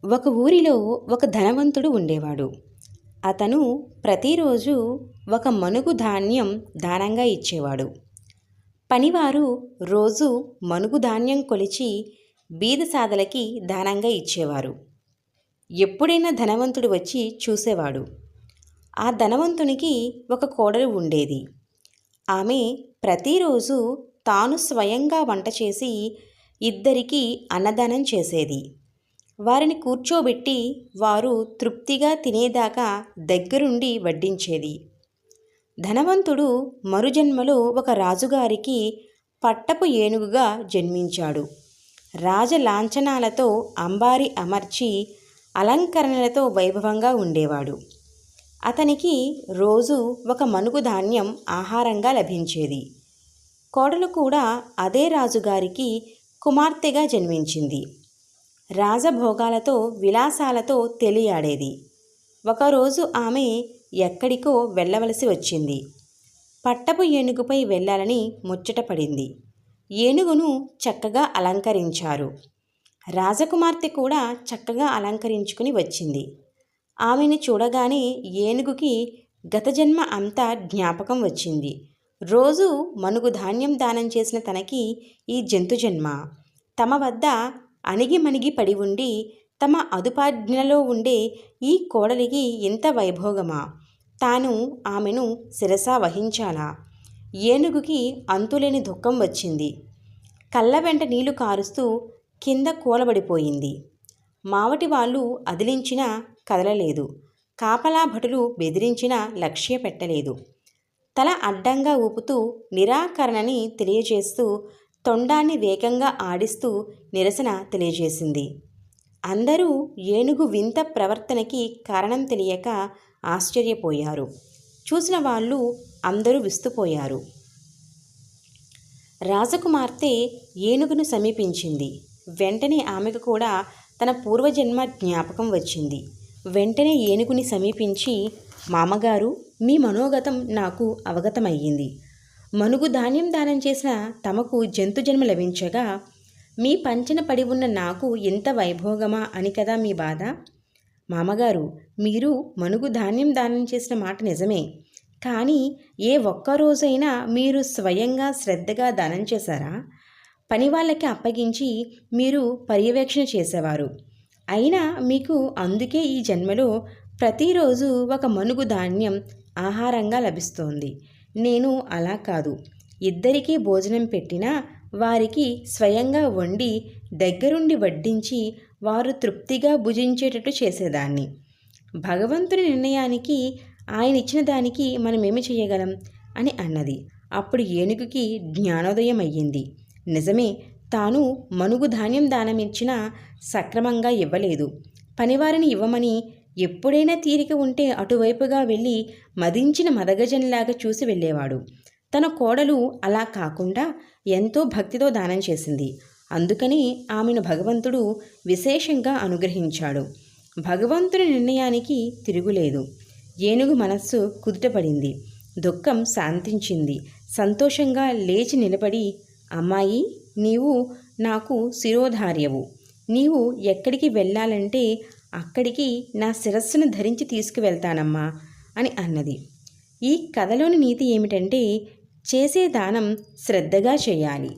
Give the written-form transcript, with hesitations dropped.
ఒక ఊరిలో ఒక ధనవంతుడు ఉండేవాడు. అతను ప్రతిరోజు ఒక మనుగు ధాన్యం దానంగా ఇచ్చేవాడు. పనివారు రోజు మనుగు ధాన్యం కొలిచి బీద సాదలకి దానంగా ఇచ్చేవారు. ఎప్పుడైనా ధనవంతుడు వచ్చి చూసేవాడు. ఆ ధనవంతునికి ఒక కోడలు ఉండేది. ఆమె ప్రతిరోజు తాను స్వయంగా వంట చేసి ఇద్దరికీ అన్నదానం చేసేది. వారిని కూర్చోబెట్టి వారు తృప్తిగా తినేదాకా దగ్గరుండి వడ్డించేది. ధనవంతుడు మరుజన్మలో ఒక రాజుగారికి పట్టపు ఏనుగుగా జన్మించాడు. రాజలాంఛనాలతో అంబారి అమర్చి అలంకరణలతో వైభవంగా ఉండేవాడు. అతనికి రోజు ఒక మనుగు ధాన్యం ఆహారంగా లభించేది. కోడలు కూడా అదే రాజుగారికి కుమార్తెగా జన్మించింది. రాజభోగాలతో విలాసాలతో తెలియాడేది. ఒకరోజు ఆమె ఎక్కడికో వెళ్ళవలసి వచ్చింది. పట్టపు ఏనుగుపై వెళ్ళాలని ముచ్చటపడింది. ఏనుగును చక్కగా అలంకరించారు. రాజకుమార్తె కూడా చక్కగా అలంకరించుకుని వచ్చింది. ఆమెను చూడగానే ఏనుగుకి గత జన్మ అంతా జ్ఞాపకం వచ్చింది. రోజు మనుగు ధాన్యం దానం చేసిన తనకి ఈ జంతు జన్మ, తమ వద్ద అణిగిమణిగి పడి ఉండి తమ అదుపాజ్ఞలో ఉండే ఈ కోడలికి ఎంత వైభోగమా, తాను ఆమెను శిరసా వహించాలా? ఏనుగుకి అంతులేని దుఃఖం వచ్చింది. కళ్ళ వెంట నీళ్లు కారుస్తూ కింద కూలబడిపోయింది. మావటి వాళ్ళు అదిలించినా కదలలేదు. కాపలా భటులు బెదిరించినా లక్ష్య పెట్టలేదు. తల అడ్డంగా ఊపుతూ నిరాకరణని తెలియజేస్తూ తొండాన్ని వేగంగా ఆడిస్తూ నిరసన తెలియజేసింది. అందరూ ఏనుగు వింత ప్రవర్తనకి కారణం తెలియక ఆశ్చర్యపోయారు. చూసిన వాళ్ళు అందరూ విస్తుపోయారు. రాజకుమార్తె ఏనుగును సమీపించింది. వెంటనే ఆమెకు కూడా తన పూర్వజన్మ జ్ఞాపకం వచ్చింది. వెంటనే ఏనుగుని సమీపించి, మామగారు, మీ మనోగతం నాకు అవగతమయ్యింది. మనుగు ధాన్యం దానం చేసిన తమకు జంతు జన్మ లభించగా మీ పంచన పడి ఉన్న నాకు ఎంత వైభోగమా అని కదా మీ బాధ. మామగారు, మీరు మనుగు ధాన్యం దానం చేసిన మాట నిజమే, కానీ ఏ ఒక్కరోజైనా మీరు స్వయంగా శ్రద్ధగా దానం చేశారా? పని వాళ్ళకి అప్పగించి మీరు పర్యవేక్షణ చేసేవారు. అయినా మీకు అందుకే ఈ జన్మలో ప్రతిరోజు ఒక మనుగు ధాన్యం ఆహారంగా లభిస్తోంది. నేను అలా కాదు, ఇద్దరికీ భోజనం పెట్టినా వారికి స్వయంగా వండి దగ్గరుండి వడ్డించి వారు తృప్తిగా భుజించేటట్టు చేసేదాన్ని. భగవంతుని నిర్ణయానికి, ఆయన ఇచ్చిన దానికి మనమేమి చేయగలం అని అన్నది. అప్పుడు ఏనుగుకి జ్ఞానోదయం అయ్యింది. నిజమే, తాను మనుగు ధాన్యం దానమిచ్చినా సక్రమంగా ఇవ్వలేదు. పనివారిని ఇవ్వమని ఎప్పుడైనా తీరిక ఉంటే అటువైపుగా వెళ్ళి మదించిన మదగజంలాగా చూసి వెళ్ళేవాడు. తన కోడలు అలా కాకుండా ఎంతో భక్తితో దానం చేసింది. అందుకని ఆమెను భగవంతుడు విశేషంగా అనుగ్రహించాడు. భగవంతుని నిర్ణయానికి తిరుగులేదు. ఏనుగు మనస్సు కుదుటపడింది. దుఃఖం శాంతించింది. సంతోషంగా లేచి నిలబడి, అమ్మాయి, నీవు నాకు శిరోధార్యవు. నీవు ఎక్కడికి వెళ్ళాలంటే అక్కడికి నా శిరస్సును ధరించి తీసుకువెళ్తానమ్మా అని అన్నది. ఈ కథలోని నీతి ఏమిటంటే, చేసే దానం శ్రద్ధగా చేయాలి.